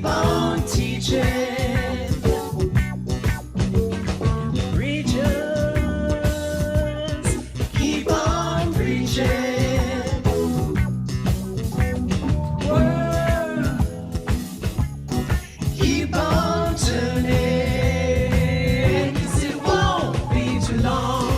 Keep on teaching. Preachers, keep on preaching. Word, keep on turning, 'cause it won't be too long.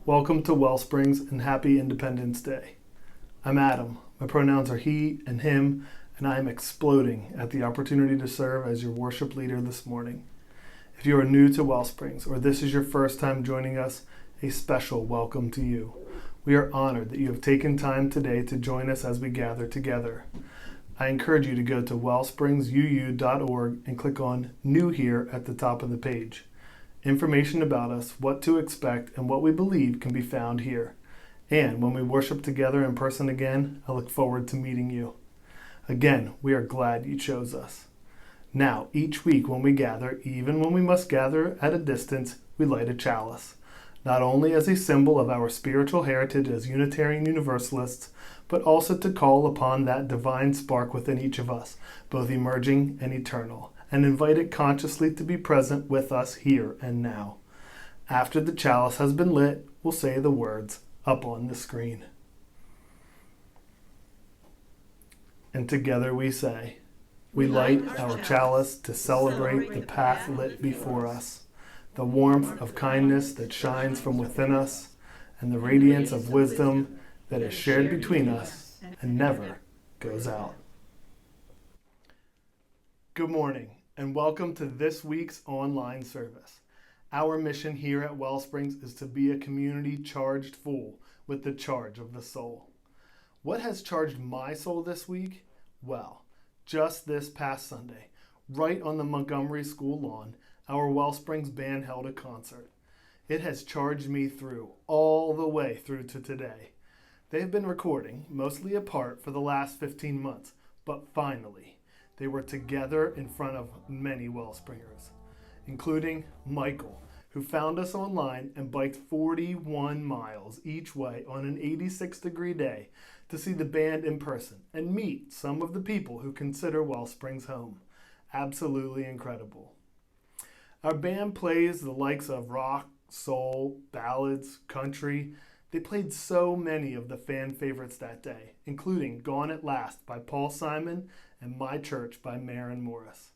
Welcome to WellSprings and happy Independence Day. I'm Adam. My pronouns are he and him, and I am exploding at the opportunity to serve as your worship leader this morning. If you are new to WellSprings or this is your first time joining us, a special welcome to you. We are honored that you have taken time today to join us as we gather together. I encourage you to go to wellspringsuu.org and click on New Here at the top of the page. Information about us, what to expect, and what we believe can be found here. And when we worship together in person again, I look forward to meeting you. Again, we are glad you chose us. Now, each week when we gather, even when we must gather at a distance, we light a chalice, not only as a symbol of our spiritual heritage as Unitarian Universalists, but also to call upon that divine spark within each of us, both emerging and eternal, and invite it consciously to be present with us here and now. After the chalice has been lit, we'll say the words up on the screen. And together we say, we light our chalice to celebrate the path lit before us, the warmth of kindness that shines from within us, and the radiance of wisdom that is shared between us and never goes out. Good morning, and welcome to this week's online service. Our mission here at WellSprings is to be a community charged full with the charge of the soul. What has charged my soul this week? Well, just this past Sunday, right on the Montgomery School lawn, our WellSprings band held a concert. It has charged me through, all the way through to today. They've been recording, mostly apart, for the last 15 months, but finally, they were together in front of many WellSpringers, including Michael, who found us online and biked 41 miles each way on an 86-degree day to see the band in person and meet some of the people who consider WellSprings home. Absolutely incredible. Our band plays the likes of rock, soul, ballads, country. They played so many of the fan favorites that day, including Gone at Last by Paul Simon and My Church by Maren Morris.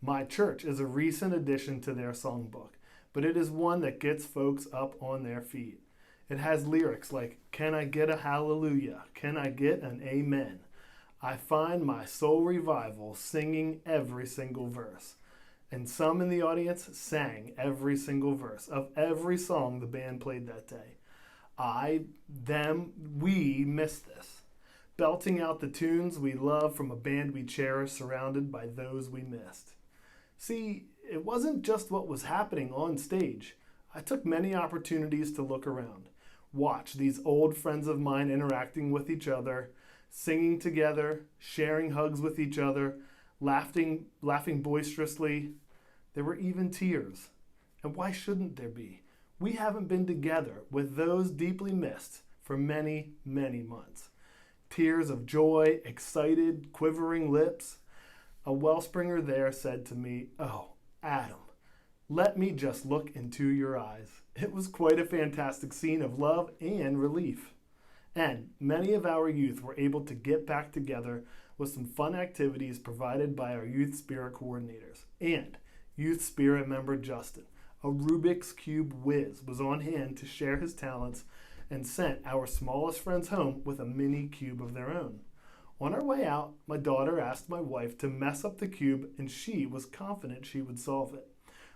My Church is a recent addition to their songbook, but it is one that gets folks up on their feet. It has lyrics like, "Can I get a hallelujah? Can I get an amen? I find my soul revival singing every single verse." And some in the audience sang every single verse of every song the band played that day. We missed this. belting out the tunes we love from a band we cherish, surrounded by those we missed. See, it wasn't just what was happening on stage. I took many opportunities to look around, watch these old friends of mine interacting with each other, singing together, sharing hugs with each other, laughing boisterously. There were even tears. And why shouldn't there be? We haven't been together with those deeply missed for many, many months. Tears of joy, excited, quivering lips. A Wellspringer there said to me, "Oh, Adam, let me just look into your eyes." It was quite a fantastic scene of love and relief. And many of our youth were able to get back together with some fun activities provided by our Youth Spirit coordinators. And Youth Spirit member Justin, a Rubik's Cube whiz, was on hand to share his talents and sent our smallest friends home with a mini cube of their own. On our way out, my daughter asked my wife to mess up the cube, and she was confident she would solve it.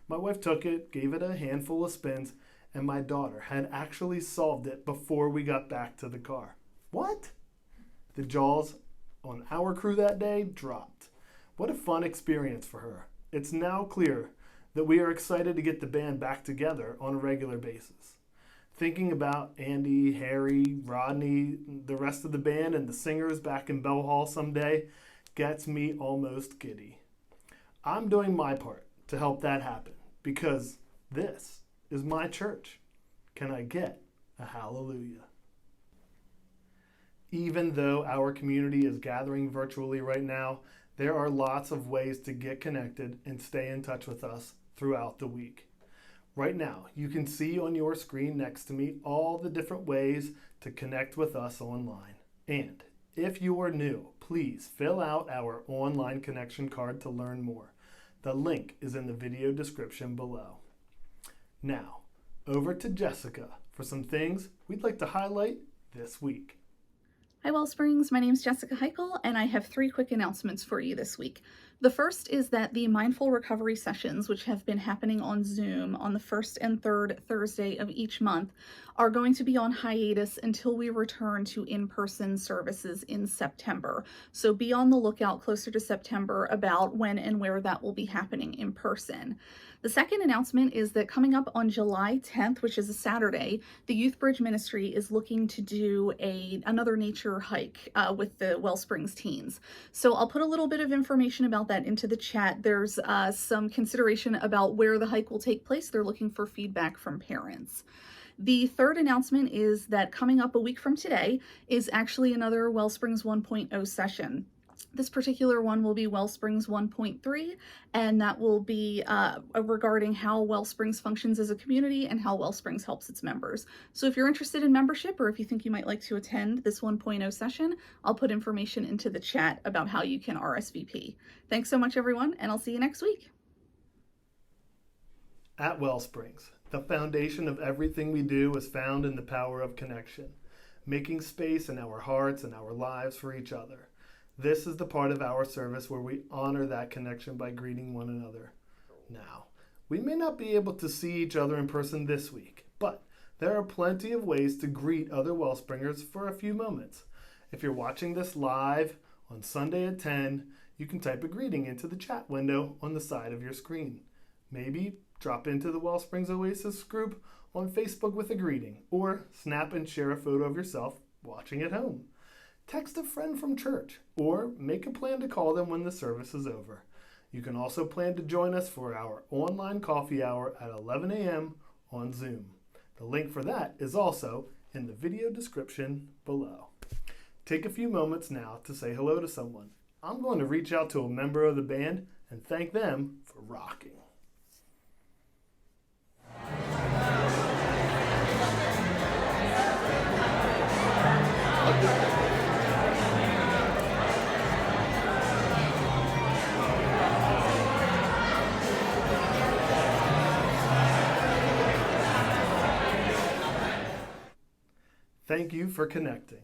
My wife took it, gave it a handful of spins, and my daughter had actually solved it before we got back to the car. What? The jaws on our crew that day dropped. What a fun experience for her. It's now clear that we are excited to get the band back together on a regular basis. Thinking about Andy, Harry, Rodney, the rest of the band, and the singers back in Bell Hall someday gets me almost giddy. I'm doing my part to help that happen because this is my church. Can I get a hallelujah? Even though our community is gathering virtually right now, there are lots of ways to get connected and stay in touch with us throughout the week. Right now, you can see on your screen next to me all the different ways to connect with us online. And if you are new, please fill out our online connection card to learn more. The link is in the video description below. Now, over to Jessica for some things we'd like to highlight this week. Hi WellSprings, my name is Jessica Heichel, and I have 3 quick announcements for you this week. The first is that the Mindful Recovery Sessions, which have been happening on Zoom on the first and third Thursday of each month, are going to be on hiatus until we return to in-person services in September. So be on the lookout closer to September about when and where that will be happening in person. The second announcement is that coming up on July 10th, which is a Saturday, the Youth Bridge Ministry is looking to do another nature hike with the WellSprings teens. So I'll put a little bit of information about that into the chat. There's some consideration about where the hike will take place. They're looking for feedback from parents. The third announcement is that coming up a week from today is actually another WellSprings 1.0 session. This particular one will be WellSprings 1.3, and that will be regarding how WellSprings functions as a community and how WellSprings helps its members. So if you're interested in membership, or if you think you might like to attend this 1.0 session, I'll put information into the chat about how you can RSVP. Thanks so much, everyone, and I'll see you next week. At WellSprings, the foundation of everything we do is found in the power of connection, making space in our hearts and our lives for each other. This is the part of our service where we honor that connection by greeting one another. Now, we may not be able to see each other in person this week, but there are plenty of ways to greet other Wellspringers for a few moments. If you're watching this live on Sunday at 10, you can type a greeting into the chat window on the side of your screen. Maybe drop into the WellSprings Oasis group on Facebook with a greeting, or snap and share a photo of yourself watching at home. Text a friend from church, or make a plan to call them when the service is over. You can also plan to join us for our online coffee hour at 11 a.m. on Zoom. The link for that is also in the video description below. Take a few moments now to say hello to someone. I'm going to reach out to a member of the band and thank them for rocking. Thank you for connecting.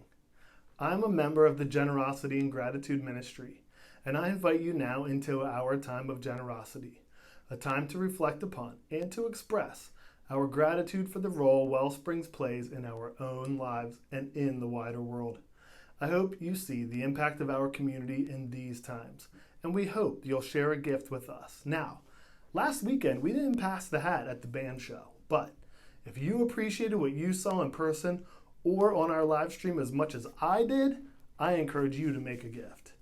I'm a member of the Generosity and Gratitude Ministry, and I invite you now into our time of generosity, a time to reflect upon and to express our gratitude for the role WellSprings plays in our own lives and in the wider world. I hope you see the impact of our community in these times, and we hope you'll share a gift with us. Now, last weekend we didn't pass the hat at the band show, but if you appreciated what you saw in person or on our live stream as much as I did, I encourage you to make a gift.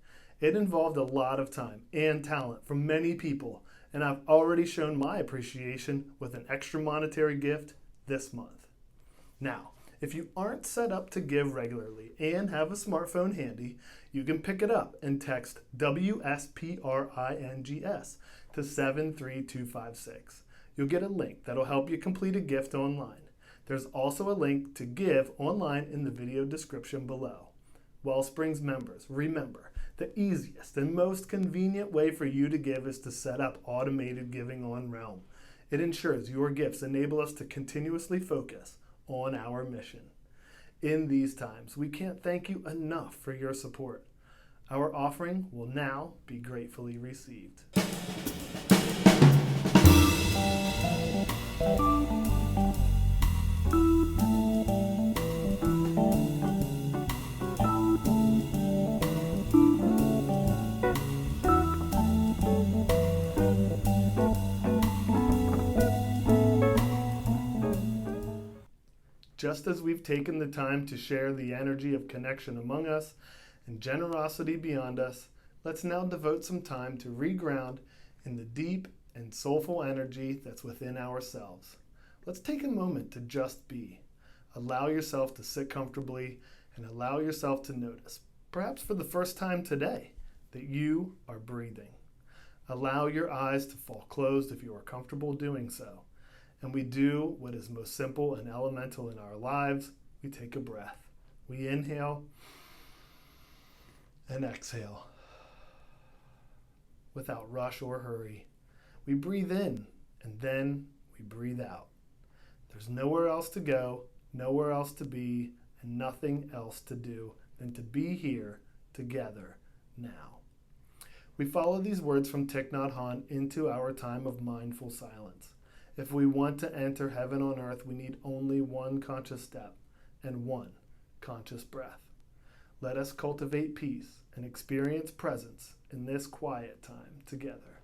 It involved a lot of time and talent from many people, and I've already shown my appreciation with an extra monetary gift this month. Now, if you aren't set up to give regularly and have a smartphone handy, you can pick it up and text WSPRINGS to 73256. You'll get a link that'll help you complete a gift online. There's also a link to give online in the video description below. WellSprings members, remember, the easiest and most convenient way for you to give is to set up automated giving on Realm. It ensures your gifts enable us to continuously focus on our mission. In these times, we can't thank you enough for your support. Our offering will now be gratefully received. Just as we've taken the time to share the energy of connection among us and generosity beyond us, let's now devote some time to reground in the deep and soulful energy that's within ourselves. Let's take a moment to just be. Allow yourself to sit comfortably and allow yourself to notice, perhaps for the first time today, that you are breathing. Allow your eyes to fall closed if you are comfortable doing so. And we do what is most simple and elemental in our lives. We take a breath. We inhale and exhale without rush or hurry. We breathe in and then we breathe out. There's nowhere else to go, nowhere else to be, and nothing else to do than to be here together now. We follow these words from Thich Nhat Hanh into our time of mindful silence. If we want to enter heaven on earth, we need only one conscious step and one conscious breath. Let us cultivate peace and experience presence in this quiet time together.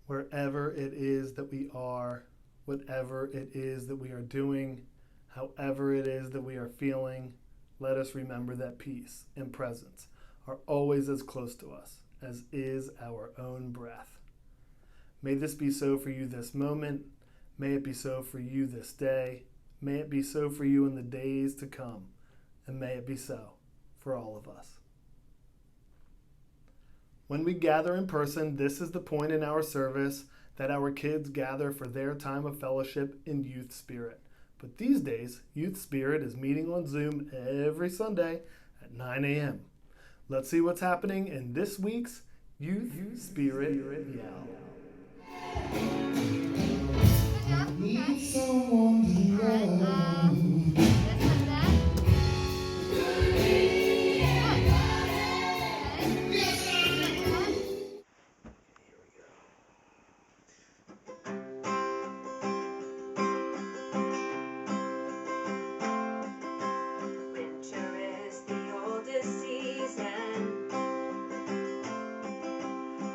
Wherever it is that we are, whatever it is that we are doing, however it is that we are feeling, let us remember that peace and presence are always as close to us as is our own breath. May this be so for you this moment. May it be so for you this day. May it be so for you in the days to come. And may it be so for all of us. When we gather in person, this is the point in our service that our kids gather for their time of fellowship in Youth Spirit. But these days, Youth Spirit is meeting on Zoom every Sunday at 9 a.m. Let's see what's happening in this week's Youth Spirit Yell. Need someone to love. Winter is the oldest season,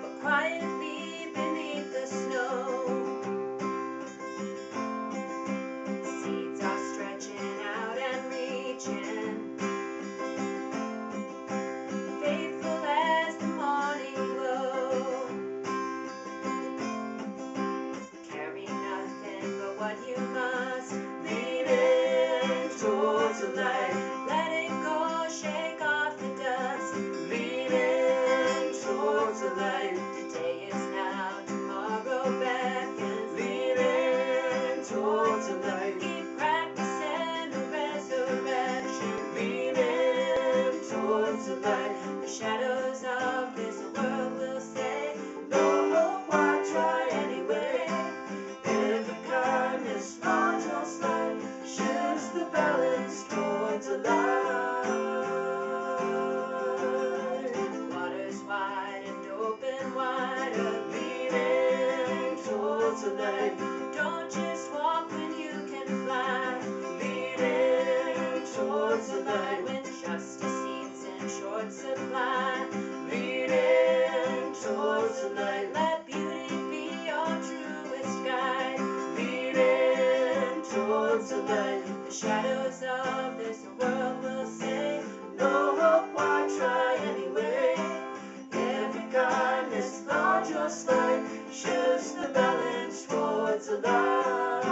but quietly beneath the snow, The shadows of this world will say, no hope, why try anyway? Every kindness, large or slight, shifts the balance towards a light. Waters wide and open wider, leading towards the light. Don't just walk when you can fly, leading towards the light. When justice seems in short supply, leading towards the light. Let beauty be your truest guide, leading towards the light. The shadows of this world will say, no hope, why try anyway? Every kindness, large or slight, shifts the balance towards the light.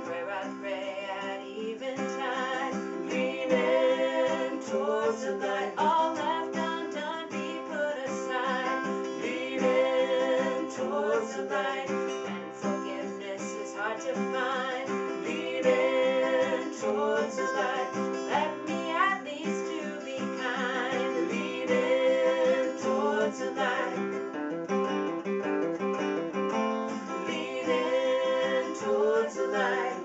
Prayer I pray at eventide, leaning towards the light. All left undone be put aside, leaning towards the light. And forgiveness is hard to find, leaning towards the light. Let me at least to be kind, leaning towards the light. Leaning towards the light.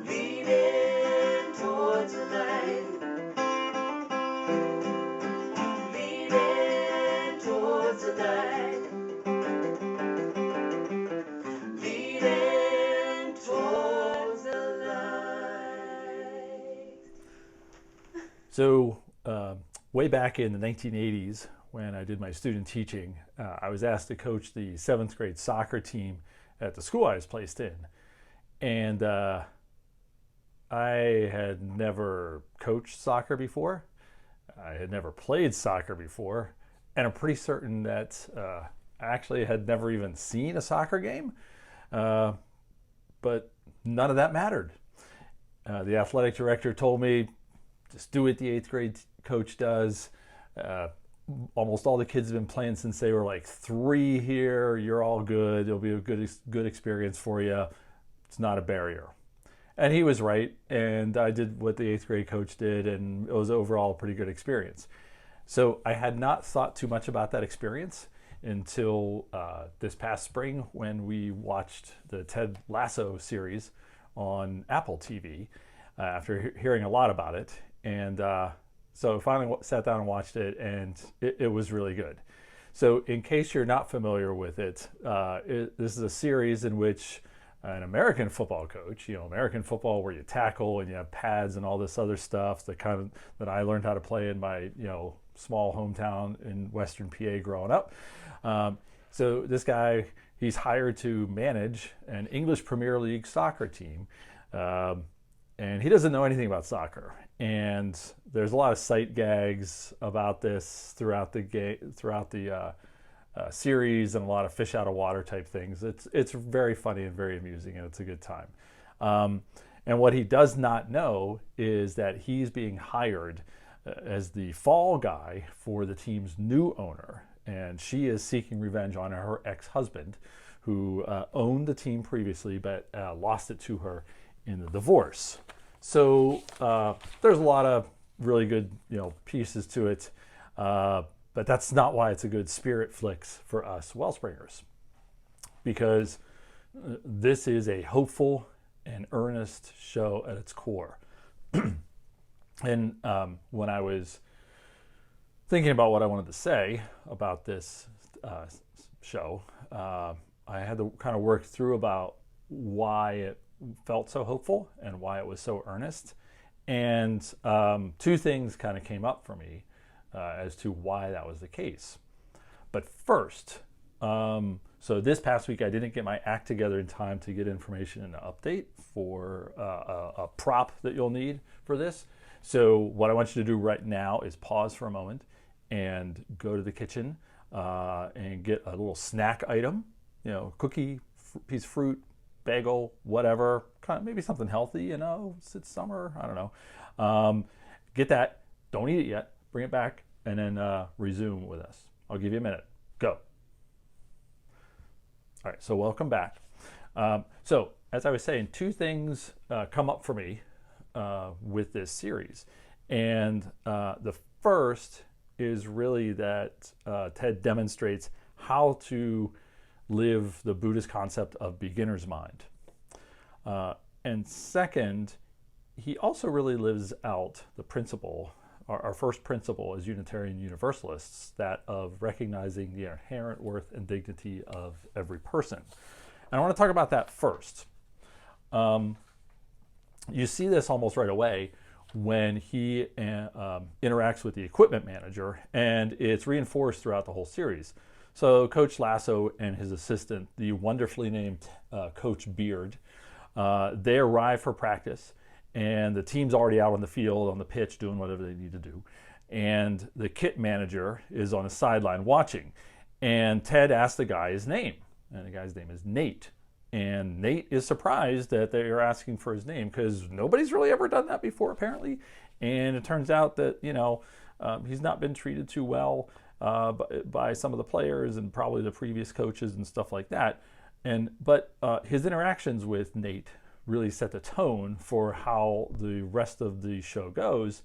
Leaning towards the light. Leaning towards the light. Leaning towards the light. So way back in the 1980s, when I did my student teaching, I was asked to coach the 7th grade soccer team at the school I was placed in. And I had never coached soccer before. I had never played soccer before. And I'm pretty certain that I actually had never even seen a soccer game. But none of that mattered. The athletic director told me, just do what the 8th grade coach does. Almost all the kids have been playing since they were like 3 here. You're all good. It'll be a good experience for you. It's not a barrier. And he was right. And I did what the 8th grade coach did, and it was overall a pretty good experience. So I had not thought too much about that experience until this past spring when we watched the Ted Lasso series on Apple TV after hearing a lot about it. And so I finally sat down and watched it, and it was really good. So in case you're not familiar with it, this is a series in which an American football coach, American football where you tackle and you have pads and all this other stuff, that I learned how to play in my small hometown in Western PA growing up. So this guy, he's hired to manage an English Premier League soccer team. And he doesn't know anything about soccer. And there's a lot of sight gags about this throughout the series, and a lot of fish out of water type things. It's very funny and very amusing, and it's a good time. And what he does not know is that he's being hired as the fall guy for the team's new owner. And she is seeking revenge on her ex-husband, who owned the team previously but lost it to her in the divorce. So there's a lot of really good pieces to it, but that's not why it's a good spirit flicks for us WellSpringers, because this is a hopeful and earnest show at its core. And when I was thinking about what I wanted to say about this show, I had to kind of work through about why it felt so hopeful and why it was so earnest. And 2 things kind of came up for me as to why that was the case. But first, so this past week I didn't get my act together in time to get information and an update for a prop that you'll need for this. So what I want you to do right now is pause for a moment and go to the kitchen and get a little snack item, cookie, piece of fruit, bagel, whatever, kind of maybe something healthy, it's summer, I don't know. Get that, don't eat it yet, bring it back, and then resume with us. I'll give you a minute. Go. All right, so welcome back. So as I was saying, 2 things come up for me with this series. And the first is really that Ted demonstrates how to live the Buddhist concept of beginner's mind. And second, he also really lives out the principle, our first principle as Unitarian Universalists, that of recognizing the inherent worth and dignity of every person. And I want to talk about that first. You see this almost right away when he interacts with the equipment manager, and it's reinforced throughout the whole series. So Coach Lasso and his assistant, the wonderfully named Coach Beard, they arrive for practice, and the team's already out on the field, on the pitch, doing whatever they need to do. And the kit manager is on the sideline watching. And Ted asks the guy his name, and the guy's name is Nate. And Nate is surprised that they're asking for his name because nobody's really ever done that before, apparently. And it turns out that, he's not been treated too well by some of the players and probably the previous coaches and stuff like that. But his interactions with Nate really set the tone for how the rest of the show goes,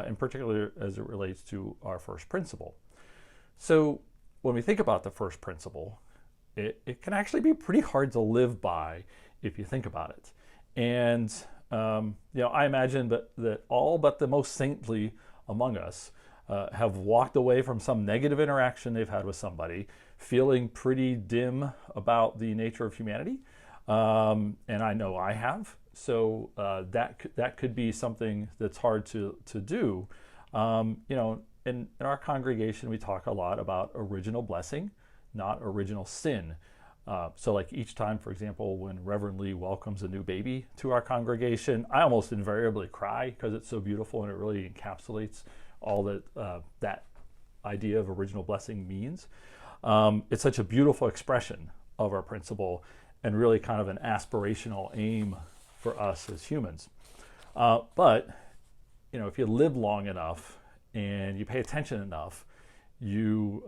in particular as it relates to our first principle. So when we think about the first principle, it can actually be pretty hard to live by if you think about it. And I imagine that all but the most saintly among us have walked away from some negative interaction they've had with somebody, feeling pretty dim about the nature of humanity. And I know I have. So that could be something that's hard to do. In our congregation, we talk a lot about original blessing, not original sin. So like each time, for example, when Reverend Lee welcomes a new baby to our congregation, I almost invariably cry because it's so beautiful and it really encapsulates all that idea of original blessing means. It's such a beautiful expression of our principle and really kind of an aspirational aim for us as humans. But if you live long enough and you pay attention enough, you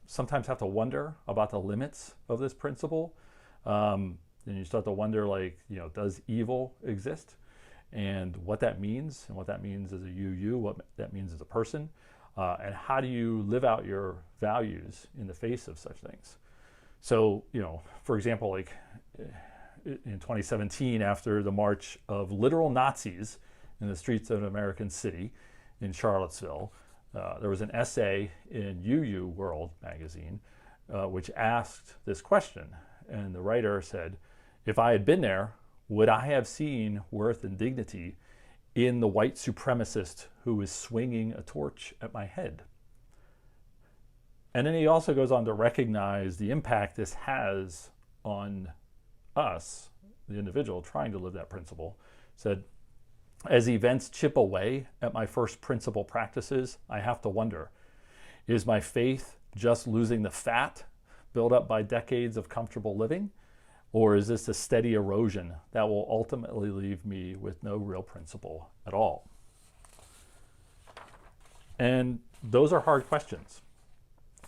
sometimes have to wonder about the limits of this principle. And you start to wonder, does evil exist? And what that means, and what that means as a what that means as a person, and how do you live out your values in the face of such things? So, for example, in 2017, after the march of literal Nazis in the streets of an American city in Charlottesville, there was an essay in World magazine which asked this question. And the writer said, if I had been there, would I have seen worth and dignity in the white supremacist who was swinging a torch at my head? And then he also goes on to recognize the impact this has on us, the individual trying to live that principle. Said, as events chip away at my first principle practices, I have to wonder, is my faith just losing the fat built up by decades of comfortable living? Or is this a steady erosion that will ultimately leave me with no real principle at all? And those are hard questions.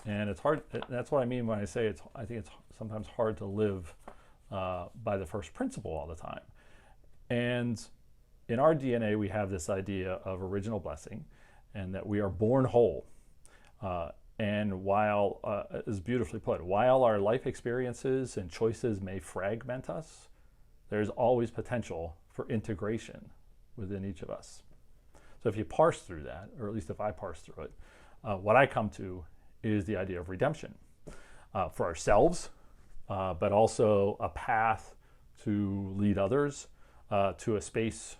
And it's hard. That's what I mean when I say I think it's sometimes hard to live by the first principle all the time. And in our DNA, we have this idea of original blessing and that we are born whole. And while, as beautifully put, while our life experiences and choices may fragment us, there's always potential for integration within each of us. So if you parse through that, or at least if I parse through it, what I come to is the idea of redemption for ourselves, but also a path to lead others to a space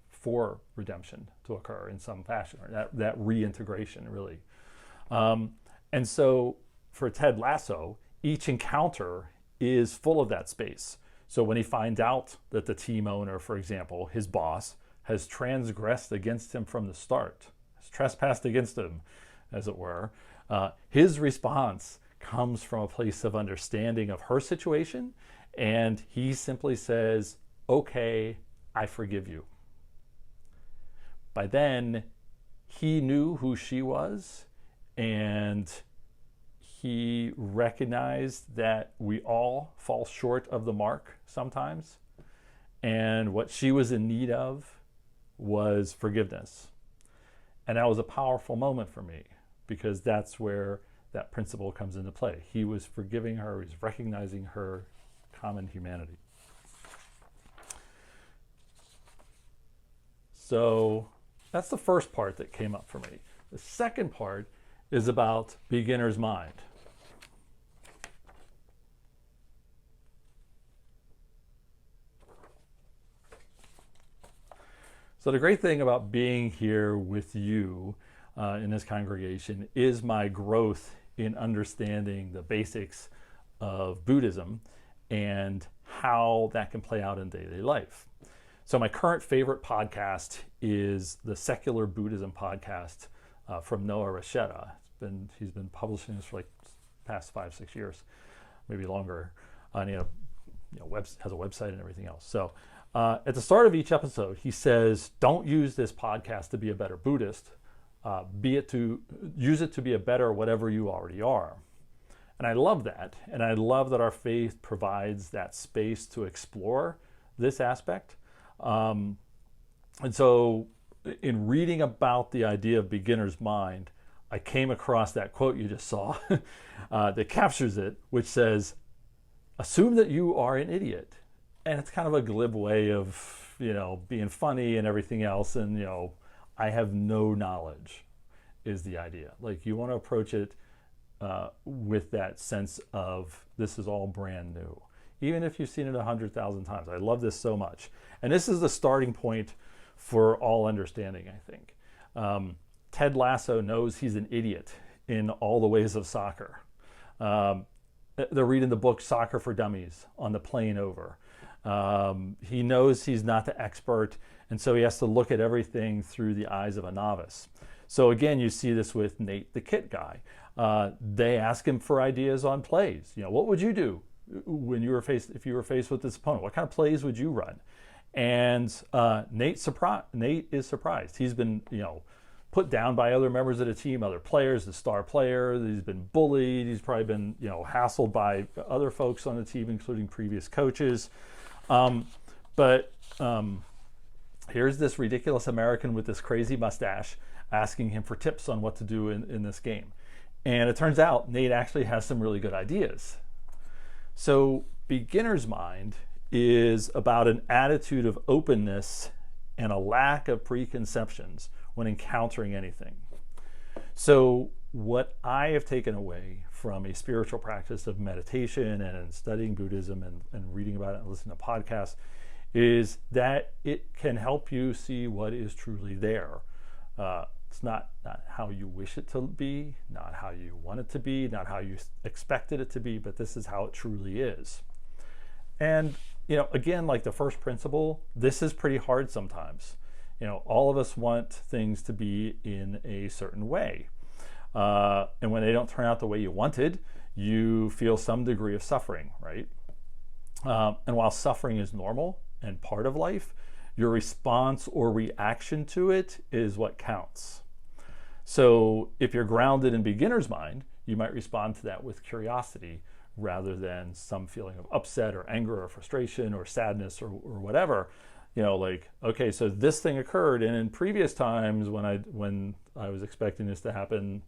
for redemption to occur in some fashion, or that reintegration, really. And so for Ted Lasso, each encounter is full of that space. So when he finds out that the team owner, for example, his boss, has transgressed against him from the start, has trespassed against him, as it were, his response comes from a place of understanding of her situation, and he simply says, okay, I forgive you. By then, he knew who she was, and he recognized that we all fall short of the mark sometimes, And what she was in need of was forgiveness. And that was a powerful moment for me, because that's where that principle comes into play. He was forgiving her, he was recognizing her common humanity. So that's the first part that came up for me. The second part is about beginner's mind. So the great thing about being here with you in this congregation is my growth in understanding the basics of Buddhism and how that can play out in daily life. So my current favorite podcast is the Secular Buddhism podcast from Noah Rasheta. He's been publishing this for like past 5-6 years, maybe longer. And has a website and everything else. So at the start of each episode, he says, "Don't use this podcast to be a better Buddhist. Use it to be a better whatever you already are." And I love that. And I love that our faith provides that space to explore this aspect. And so in reading about the idea of beginner's mind, I came across that quote you just saw that captures it, which says, "Assume that you are an idiot." And it's kind of a glib way of, being funny and everything else. And, I have no knowledge is the idea. Like, you want to approach it with that sense of this is all brand new, even if you've seen it 100,000 times. I love this so much. And this is the starting point for all understanding, I think. Ted Lasso knows he's an idiot in all the ways of soccer. They're reading the book Soccer for Dummies on the plane over. He knows he's not the expert, and so he has to look at everything through the eyes of a novice. So again, you see this with Nate, the kit guy. They ask him for ideas on plays. What would you do if you were faced with this opponent? What kind of plays would you run? And Nate is surprised. He's been, put down by other members of the team, other players, the star player. He's been bullied. He's probably been, hassled by other folks on the team, including previous coaches. But here's this ridiculous American with this crazy mustache asking him for tips on what to do in this game. And it turns out Nate actually has some really good ideas. So beginner's mind is about an attitude of openness and a lack of preconceptions when encountering anything. So what I have taken away from a spiritual practice of meditation and studying Buddhism and reading about it and listening to podcasts is that it can help you see what is truly there. It's not how you wish it to be, not how you want it to be, not how you expected it to be, but this is how it truly is. And, again, like the first principle, this is pretty hard sometimes. All of us want things to be in a certain way. And when they don't turn out the way you wanted, you feel some degree of suffering, right? And while suffering is normal and part of life, your response or reaction to it is what counts. So if you're grounded in beginner's mind, you might respond to that with curiosity rather than some feeling of upset or anger or frustration or sadness or whatever. Okay, so this thing occurred, and in previous times when I was expecting this to happen,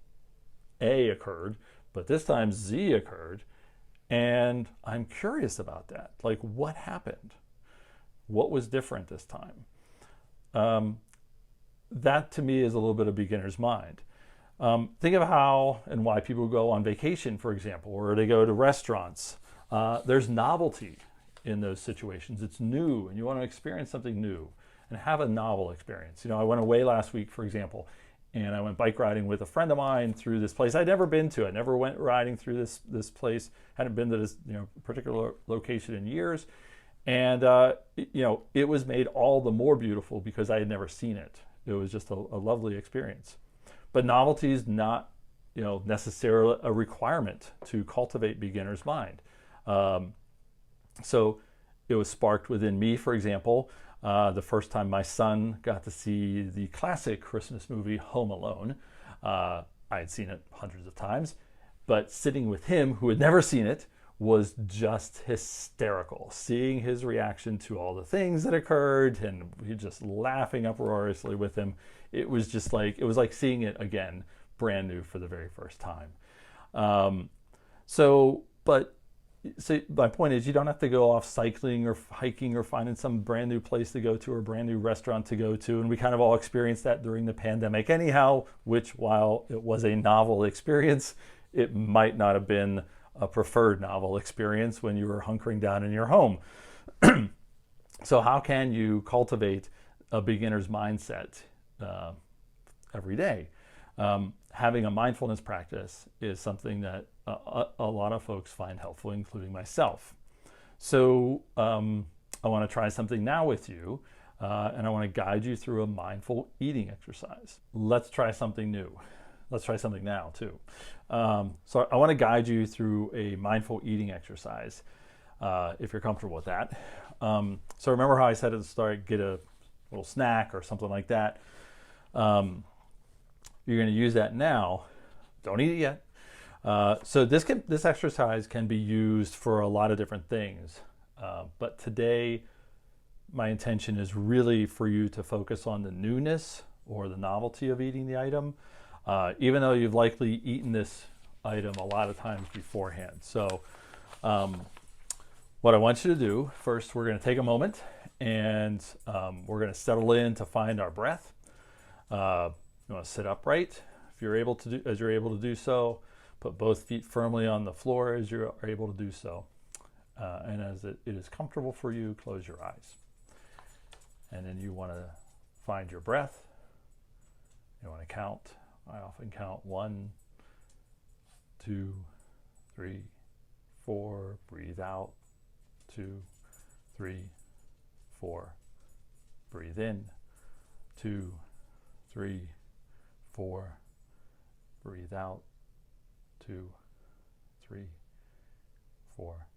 A occurred, but this time Z occurred, and I'm curious about that. Like, what happened? What was different this time? That to me is a little bit of beginner's mind. Think of how and why people go on vacation, for example, or they go to restaurants. There's novelty in those situations. It's new, and you want to experience something new and have a novel experience. I went away last week, for example, and I went bike riding with a friend of mine through this place I'd never been to. I never went riding through this place, hadn't been to this particular location in years. And, it was made all the more beautiful because I had never seen it. It was just a lovely experience. But novelty is not, necessarily a requirement to cultivate beginner's mind. So it was sparked within me, for example, the first time my son got to see the classic Christmas movie Home Alone. I had seen it hundreds of times, but sitting with him, who had never seen it, was just hysterical. Seeing his reaction to all the things that occurred and he just laughing uproariously with him. It was just like, it was like seeing it again, brand new for the very first time. So my point is, you don't have to go off cycling or hiking or finding some brand new place to go to or brand new restaurant to go to. And we kind of all experienced that during the pandemic anyhow, which while it was a novel experience, it might not have been a preferred novel experience when you were hunkering down in your home. So how can you cultivate a beginner's mindset every day? Having a mindfulness practice is something that a lot of folks find helpful, including myself. So I want to try something now with you, and I want to guide you through a mindful eating exercise. Let's try something new. Let's try something now too. So I want to guide you through a mindful eating exercise, if you're comfortable with that. So remember how I said at the start, get a little snack or something like that. You're going to use that now. Don't eat it yet. So this exercise can be used for a lot of different things. But today, my intention is really for you to focus on the newness or the novelty of eating the item, even though you've likely eaten this item a lot of times beforehand. So what I want you to do, first we're going to take a moment and we're going to settle in to find our breath. You want to sit upright if you're able to as you're able to do so. Put both feet firmly on the floor as you are able to do so. And as it is comfortable for you, close your eyes. And then you want to find your breath. You want to count. I often count 1, 2, 3, 4. Breathe out. 2, 3, 4. Breathe in. 2, 3, 4. Breathe out. 2, 3, 4.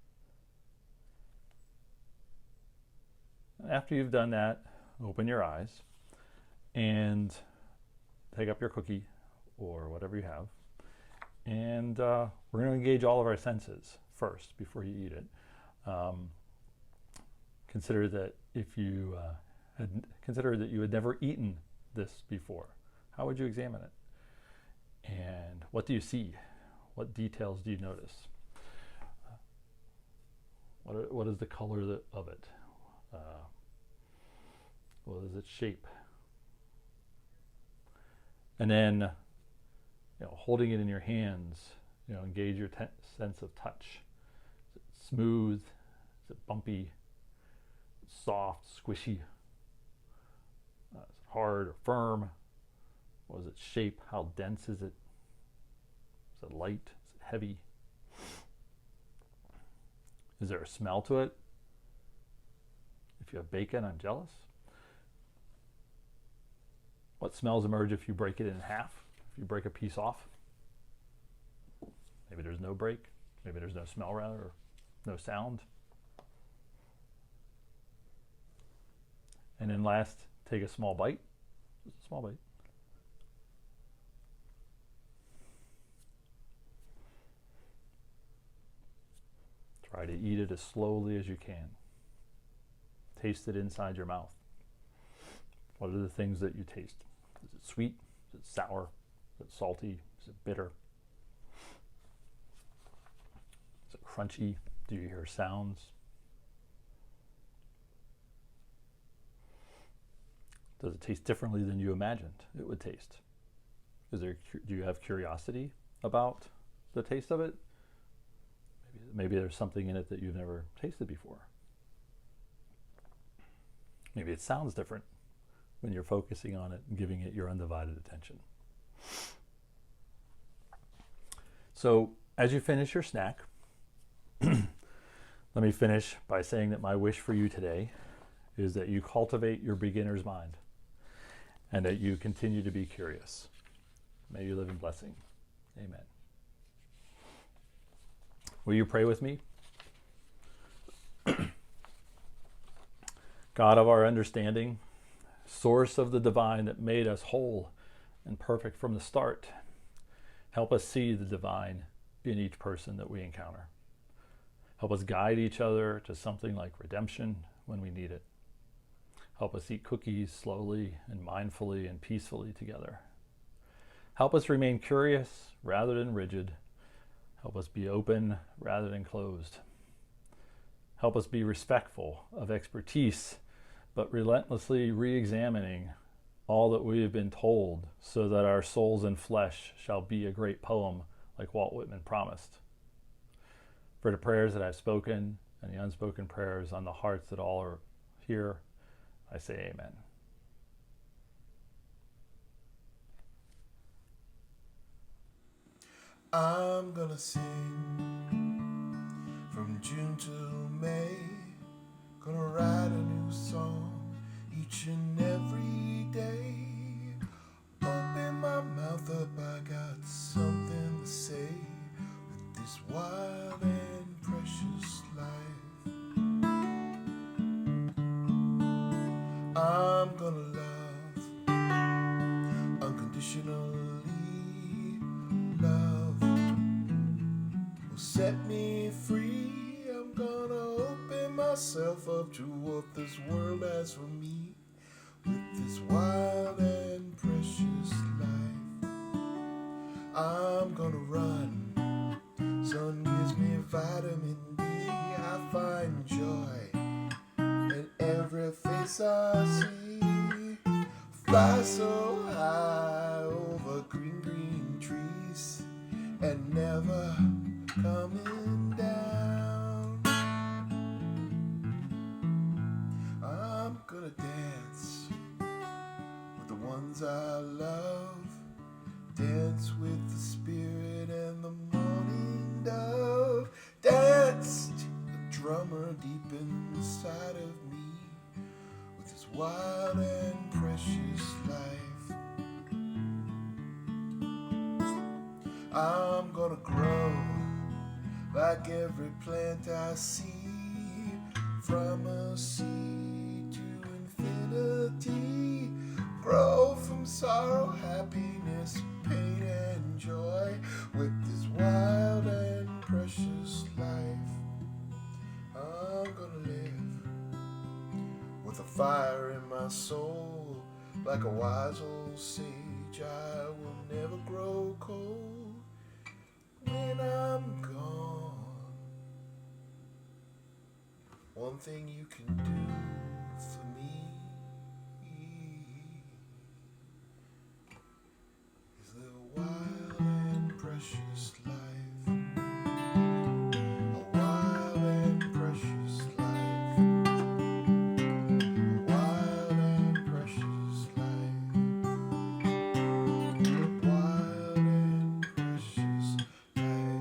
After you've done that, open your eyes and take up your cookie or whatever you have. And we're going to engage all of our senses first before you eat it. Consider that you had never eaten this before. How would you examine it? And what do you see? What details do you notice? What is the color of it? What is its shape? And then, holding it in your hands, engage your sense of touch. Is it smooth? Is it bumpy? Is it soft, squishy? Is it hard or firm? What is its shape? How dense is it? Is it light? Is it heavy? Is there a smell to it? If you have bacon, I'm jealous. What smells emerge if you break it in half? If you break a piece off? Maybe there's no break. Maybe there's no smell, rather, or no sound. And then last, take a small bite. Just a small bite. Try to eat it as slowly as you can. Taste it inside your mouth. What are the things that you taste? Is it sweet? Is it sour? Is it salty? Is it bitter? Is it crunchy? Do you hear sounds? Does it taste differently than you imagined it would taste? Do you have curiosity about the taste of it? Maybe there's something in it that you've never tasted before. Maybe it sounds different when you're focusing on it and giving it your undivided attention. So as you finish your snack, let me finish by saying that my wish for you today is that you cultivate your beginner's mind and that you continue to be curious. May you live in blessing. Amen. Will you pray with me? God of our understanding, source of the divine that made us whole and perfect from the start, help us see the divine in each person that we encounter. Help us guide each other to something like redemption when we need it. Help us eat cookies slowly and mindfully and peacefully together. Help us remain curious rather than rigid. Help us be open rather than closed. Help us be respectful of expertise, but relentlessly re-examining all that we have been told, so that our souls and flesh shall be a great poem like Walt Whitman promised. For the prayers that I've spoken and the unspoken prayers on the hearts that all are here, I say amen. I'm gonna sing from June till May. Gonna write a new song each and every day. Open my mouth up, I got something to say with this wild and precious life. I'm gonna love unconditionally. Love will set me free. I'm gonna open myself up to what this world has for me with this wild and precious life. I'm gonna run. Sun gives me vitamin D. I find joy in every face I see. Fly so high over green, green trees and never coming down. I'm gonna dance with the ones I love. Dance with the spirit and the morning dove. Dance to the drummer deep inside of me with his wild and precious life. I'm gonna grow like every plant I see, from a seed to infinity. Grow from sorrow, happiness, pain and joy with this wild and precious life. I'm gonna live with a fire in my soul, like a wise old sage. I will never grow cold when I'm gone. One thing you can do for me is live a wild and precious life. A wild and precious life. A wild and precious life. A wild and precious life.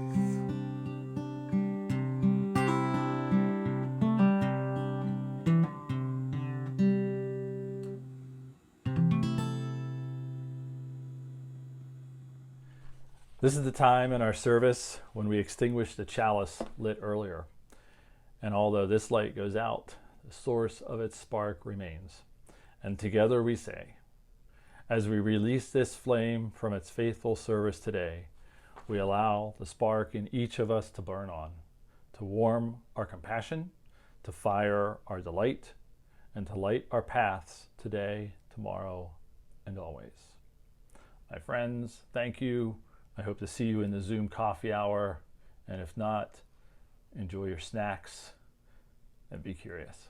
This is the time in our service when we extinguish the chalice lit earlier. And although this light goes out, the source of its spark remains. And together we say, as we release this flame from its faithful service today, we allow the spark in each of us to burn on, to warm our compassion, to fire our delight, and to light our paths today, tomorrow, and always. My friends, thank you. I hope to see you in the Zoom coffee hour. And if not, enjoy your snacks and be curious.